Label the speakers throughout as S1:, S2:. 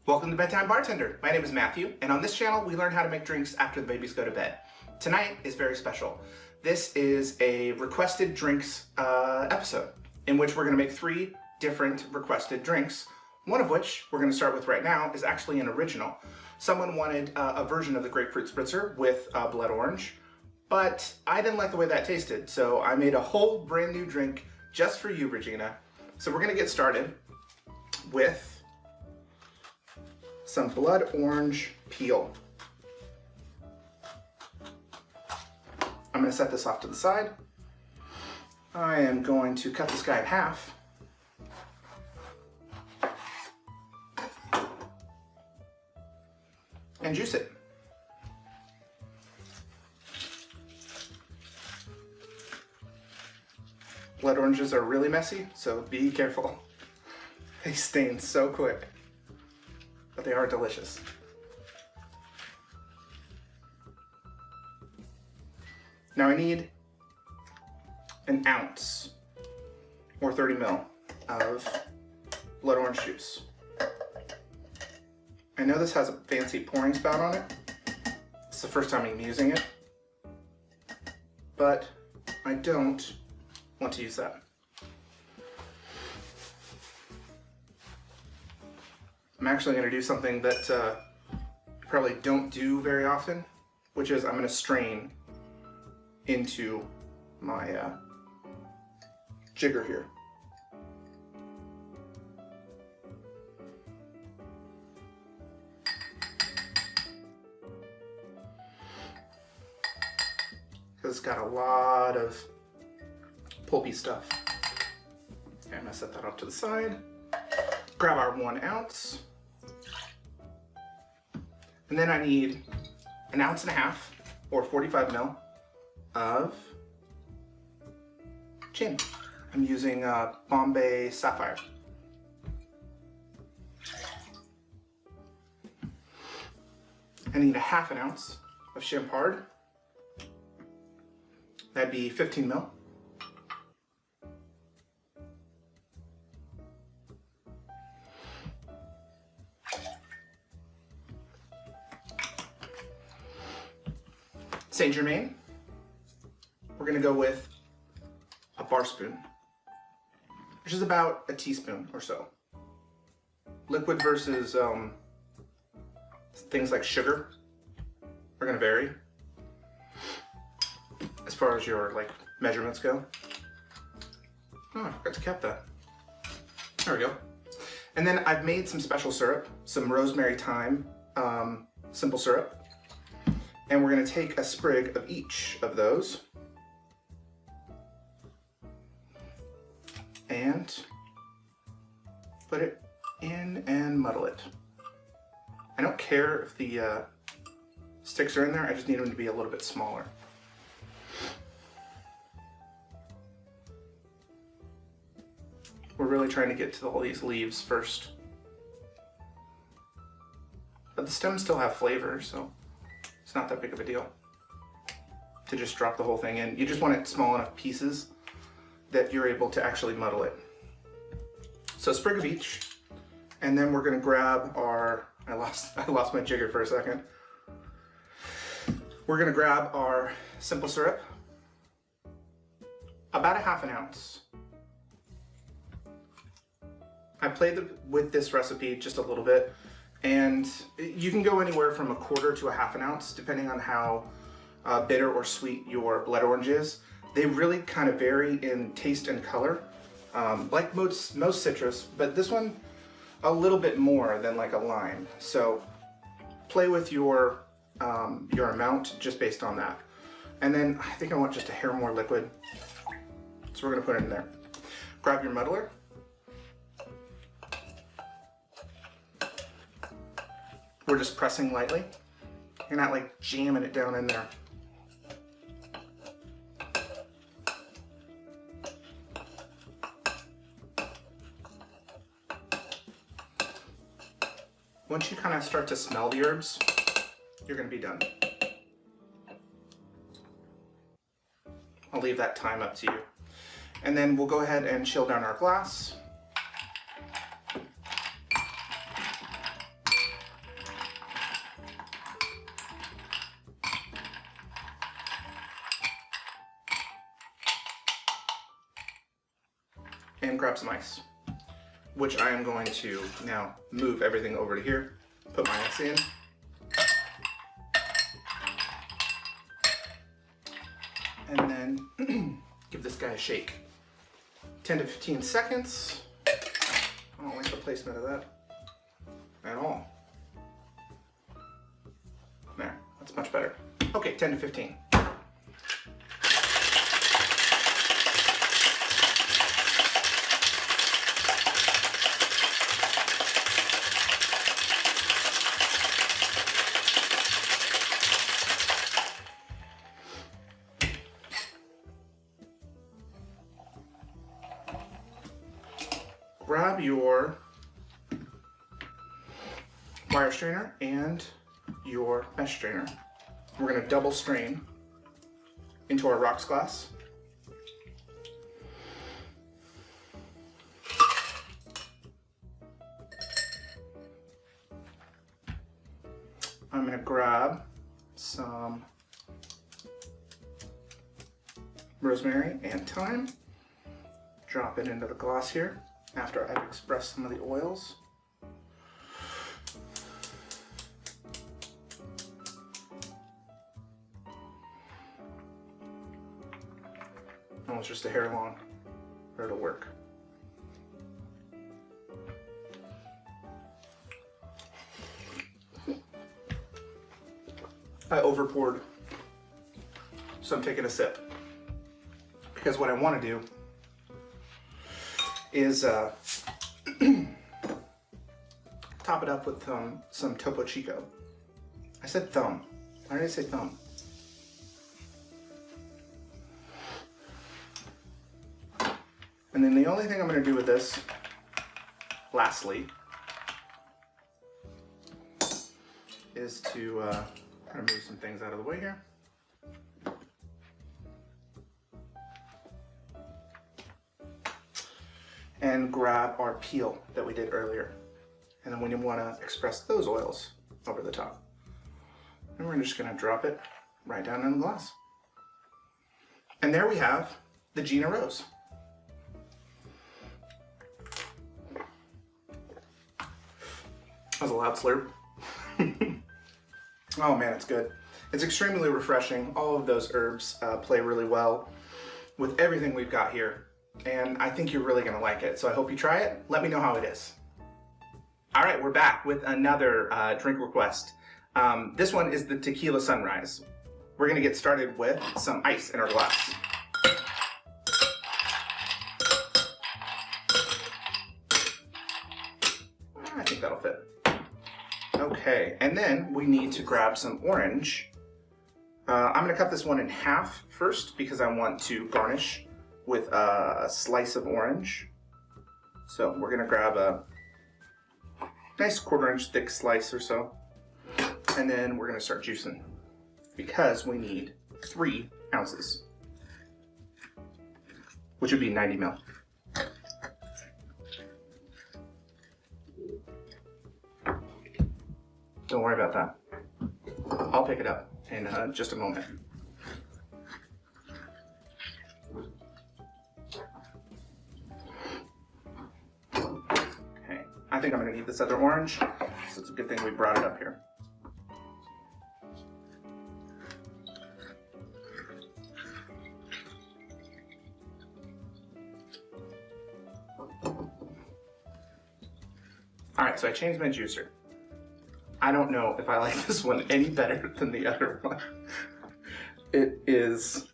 S1: Welcome to Bedtime Bartender. My name is Matthew, and on this channel we learn how to make drinks after the babies go to bed. Tonight is very special. This is a requested drinks episode in which we're going to make 3 different requested drinks, one of which we're going to start with right now is actually an original. Someone wanted a version of the grapefruit spritzer with blood orange, but I didn't like the way that tasted, so I made a whole brand new drink just for you, Regina. So we're going to get started with some blood orange peel. I'm going to set this off to the side. I am going to cut this guy in half. And juice it. Blood oranges are really messy, so be careful. They stain so quick, but they are delicious. Now I need an ounce or 30 ml of blood orange juice. I know this has a fancy pouring spout on it. It's the first time I'm using it, but I don't want to use that. I'm actually going to do something that you probably don't do very often, which is I'm going to strain into my jigger here. Because it's got a lot of pulpy stuff. Okay, I'm going to set that off to the side. Grab our 1 ounce. And then I need an ounce and a half or 45 ml of gin. I'm using Bombay Sapphire. I need a half an ounce of CHAMBORD. That'd be 15 ml. GERMAIN. We're going to go with a BARSPOON, which is about a teaspoon or so. Liquid versus things like sugar are going to vary as far as your measurements go. Oh, I forgot to cap that. There we go. And then I've made some special syrup, some rosemary thyme simple syrup. And we're going to take a sprig of each of those and put it in and muddle it. I don't care if the sticks are in there, I just need them to be a little bit smaller. We're really trying to get to all these leaves first. But the stems still have flavor, so it's not that big of a deal to just drop the whole thing in. You just want it small enough pieces that you're able to actually muddle it. So a sprig of each, and then we're gonna grab our, I lost my jigger for a second. We're gonna grab our simple syrup, about a half an ounce. I played with this recipe just a little bit, and you can go anywhere from a quarter to a half an ounce depending on how bitter or sweet your blood orange is. They really kind of vary in taste and color, like most citrus, but this one a little bit more than like a lime. So play with your amount just based on that. And then I think I want just a hair more liquid, so we're gonna put it in there. Grab your muddler. We're just pressing lightly. You're not like jamming it down in there. Once you kind of start to smell the herbs, you're going to be done. I'll leave that time up to you. And then we'll go ahead and chill down our glass. and grab some ice, which I am going to now move everything over to here, put my ice in. And then give this guy a shake. 10 to 15 seconds. I don't like the placement of that at all. There, that's much better. Okay, 10 to 15. Grab your wire strainer and your mesh strainer. We're going to double strain into our rocks glass. I'm going to grab some rosemary and thyme, drop it into the glass here after I've expressed some of the oils. Almost just a hair long, but it'll work. I over poured, so I'm taking a sip. Because what I want to do is top it up with some Topo Chico. I said thumb. Why did I say thumb? And then the only thing I'm going to do with this, lastly, is to kind of move some things out of the way here. And grab our peel that we did earlier. And then we want to express those oils over the top. And we're just going to drop it right down in the glass. And there we have the Gina Rose. That was a loud slurp. Oh man, it's good. It's extremely refreshing. All of those herbs play really well with everything we've got here. And I think you're really gonna like it. So I hope you try it. Let me know how it is. All right, we're back with another drink request. This one is the Tequila Sunrise. We're gonna get started with some ice in our glass. I think that'll fit. Okay, and then we need to grab some orange. I'm gonna cut this one in half first because I want to garnish with a slice of orange. So we're gonna grab a nice 1/4 inch thick slice or so. And then we're gonna start juicing because we need 3 ounces, which would be 90 ml. Don't worry about that. I'll pick it up in just a moment. Okay, I think I'm gonna need this other orange, so it's a good thing we brought it up here. All right, so I changed my juicer. I don't know if I like this one any better than the other one. It is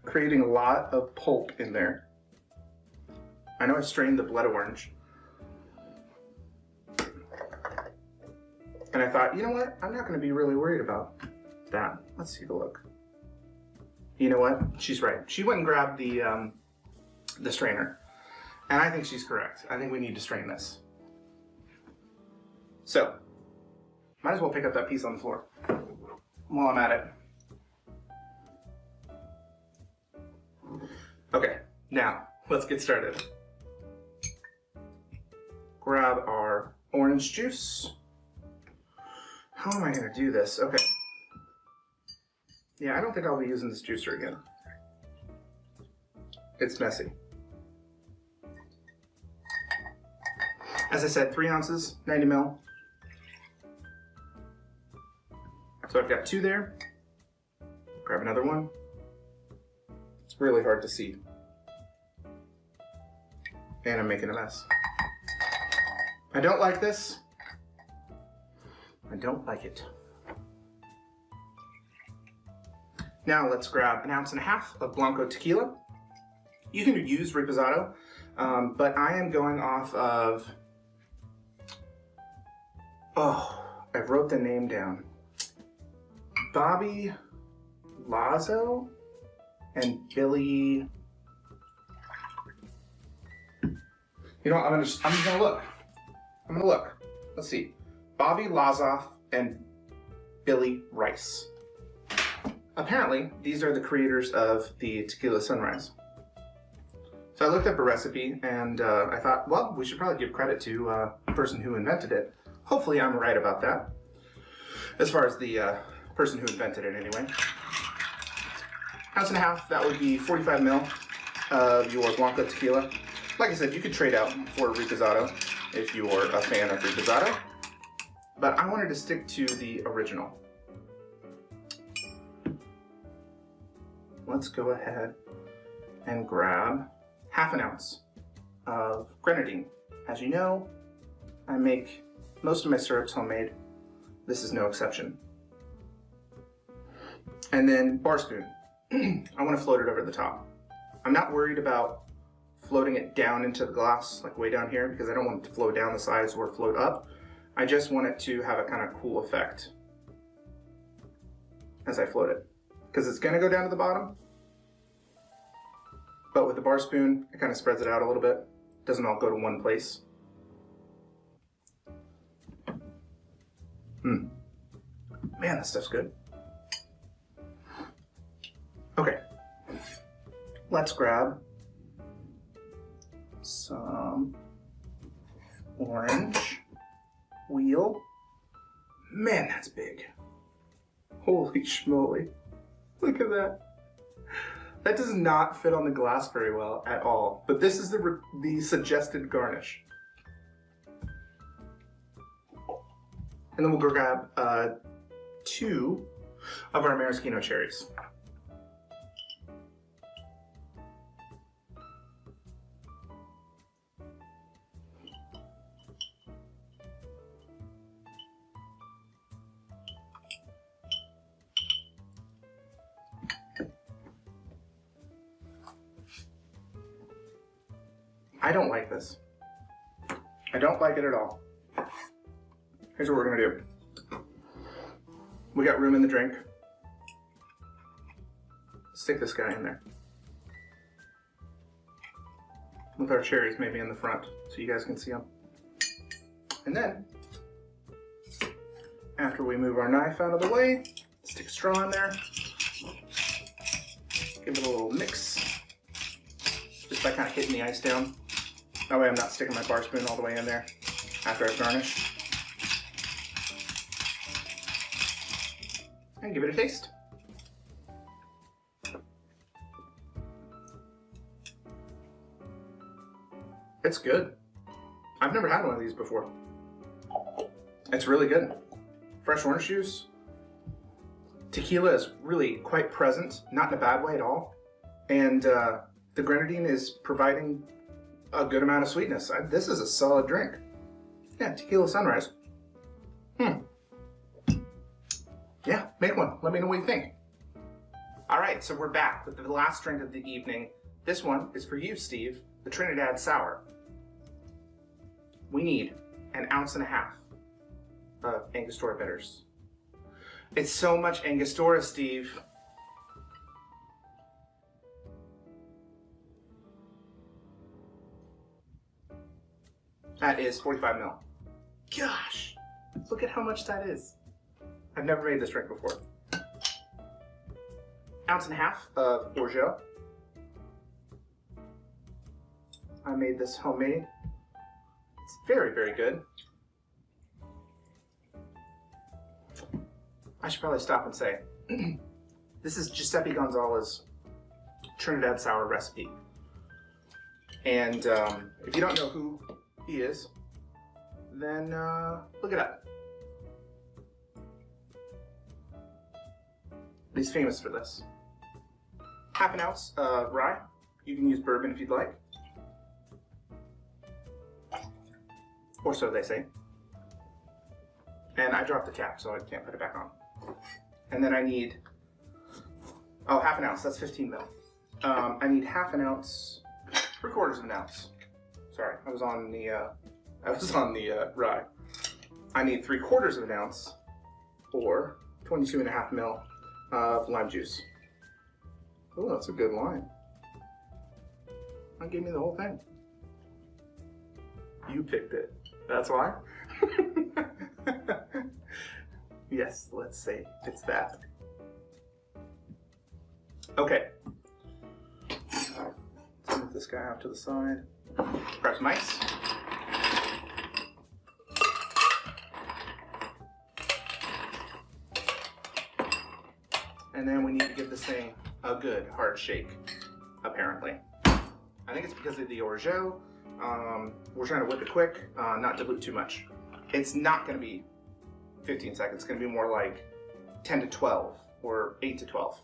S1: creating a lot of pulp in there. I know I strained the blood orange. And I thought, you know what? I'm not gonna be really worried about that. Let's take a look. You know what? She's right. She went and grabbed the strainer. And I think she's correct. I think we need to strain this. So, might as well pick up that piece on the floor while I'm at it. Okay, now let's get started. Grab our orange juice. How am I gonna do this? Okay. Yeah, I don't think I'll be using this juicer again. It's messy. As I said, 3 ounces, 90 ml. So I've got 2 there. Grab another one. It's really hard to see. And I'm making a mess. I don't like this. I don't like it. Now let's grab 1.5 ounces of Blanco tequila. You can use reposado, but I am going off of, oh, I wrote the name down. Bobby Lazo and Billy. You know what, I'm just gonna look. I'm gonna look. Let's see. Bobby Lazoff and Billy Rice. Apparently, these are the creators of the Tequila Sunrise. So I looked up a recipe and I thought, well, we should probably give credit to the person who invented it. Hopefully I'm right about that. As far as the person who invented it anyway. 1.5 ounces, that would be 45 ml of your Blanco tequila. Like I said, you could trade out for reposado if you're a fan of reposado. But I wanted to stick to the original. Let's go ahead and grab 1/2 ounce of grenadine. As you know, I make most of my syrups homemade. This is no exception. And then BARSPOON. I want to float it over the top. I'm not worried about floating it down into the glass, like way down here, because I don't want it to flow down the sides or float up. I just want it to have a kind of cool effect as I float it. Because it's going to go down to the bottom, but with the BARSPOON, it kind of spreads it out a little bit. It doesn't all go to one place. Man, this stuff's good. Okay, let's grab some orange wheel. Man, that's big. Holy schmoly. Look at that. That does not fit on the glass very well at all, but this is the suggested garnish. And then we'll go grab 2 of our maraschino cherries. I don't like this. I don't like it at all. Here's what we're gonna do. We got room in the drink. Stick this guy in there. With our cherries maybe in the front so you guys can see them. And then, after we move our knife out of the way, stick a straw in there. Give it a little mix. Just by kind of hitting the ice down. That way I'm not sticking my BARSPOON all the way in there after I've garnished. And give it a taste. It's good. I've never had one of these before. It's really good. Fresh orange juice. Tequila is really quite present, not in a bad way at all. And the grenadine is providing a good amount of sweetness. This is a solid drink. Yeah, Tequila Sunrise. Yeah, make one. Let me know what you think. All right, so we're back with the last drink of the evening. This one is for you, Steve, the Trinidad Sour. We need 1.5 ounces of Angostura bitters. It's so much Angostura, Steve. That is 45 ml. Gosh, look at how much that is. I've never made this drink before. 1.5 ounces of orgeat. I made this homemade. It's very, very good. I should probably stop and say, this is Giuseppe Gonzalez's Trinidad Sour recipe. And if you don't know who he is, then look it up. He's famous for this. Half an ounce rye. You can use bourbon if you'd like. Or so they say. And I dropped the cap, so I can't put it back on. And then I need, oh, half an ounce, that's 15 mil. I need half an ounce, 3/4 of an ounce. Sorry, I was on the rye. I need 3/4 of an ounce, or 22.5 mil of lime juice. Oh, that's a good lime. That gave me the whole thing. You picked it. That's why? Yes, let's say it's that. Okay. Let's move this guy out to the side. Grab some ice. And then we need to give this thing a good hard shake, apparently. I think it's because of the orgeat. We're trying to whip it quick, not dilute too much. It's not going to be 15 seconds. It's going to be more like 10 to 12 or 8 to 12.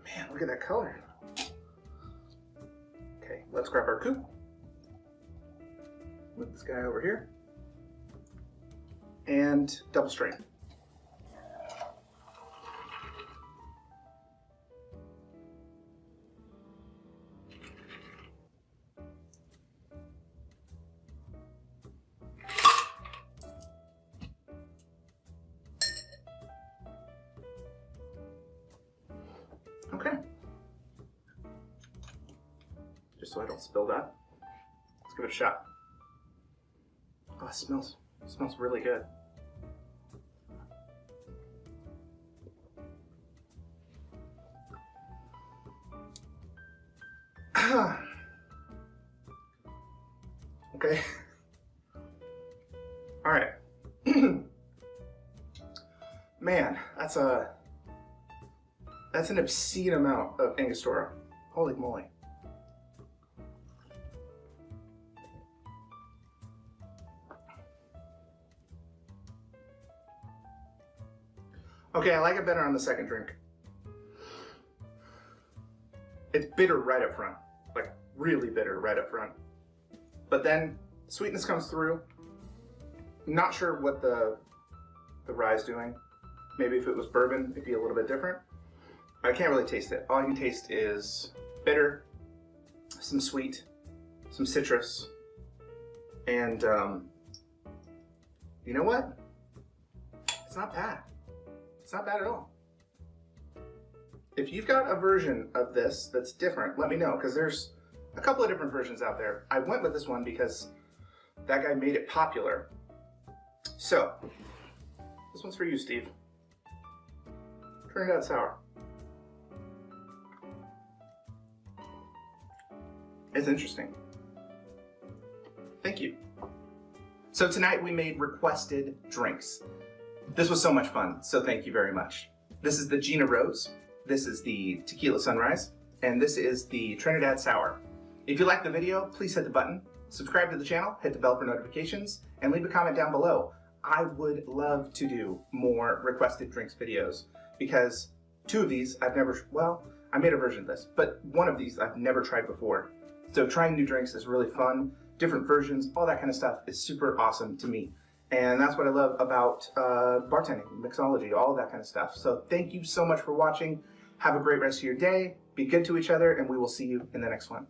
S1: Man, look at that color. Okay, let's grab our coupe. Move this guy over here. And double strain. Okay. Just so I don't spill that. Let's give it a shot. Oh, it smells really good. Okay. All right. Man, that's an obscene amount of Angostura. Holy moly. Okay, I like it better on the second drink. It's bitter right up front, like really bitter right up front. But then sweetness comes through. Not sure what the rye is doing. Maybe if it was bourbon, it'd be a little bit different. I can't really taste it. All I can taste is bitter, some sweet, some citrus, and you know what? It's not bad. It's not bad at all. If you've got a version of this that's different, let me know, because there's a couple of different versions out there. I went with this one because that guy made it popular. So, this one's for you, Steve. Trinidad Sour. It's interesting. Thank you. So tonight we made requested drinks. This was so much fun, so thank you very much. This is the Gina Rose, this is the Tequila Sunrise, and this is the Trinidad Sour. If you liked the video, please hit the button, subscribe to the channel, hit the bell for notifications, and leave a comment down below. I would love to do more requested drinks videos because two of these I've never, well, I made a version of this, but one of these I've never tried before. So trying new drinks is really fun, different versions, all that kind of stuff is super awesome to me. And that's what I love about bartending, mixology, all that kind of stuff. So thank you so much for watching. Have a great rest of your day. Be good to each other, and we will see you in the next one.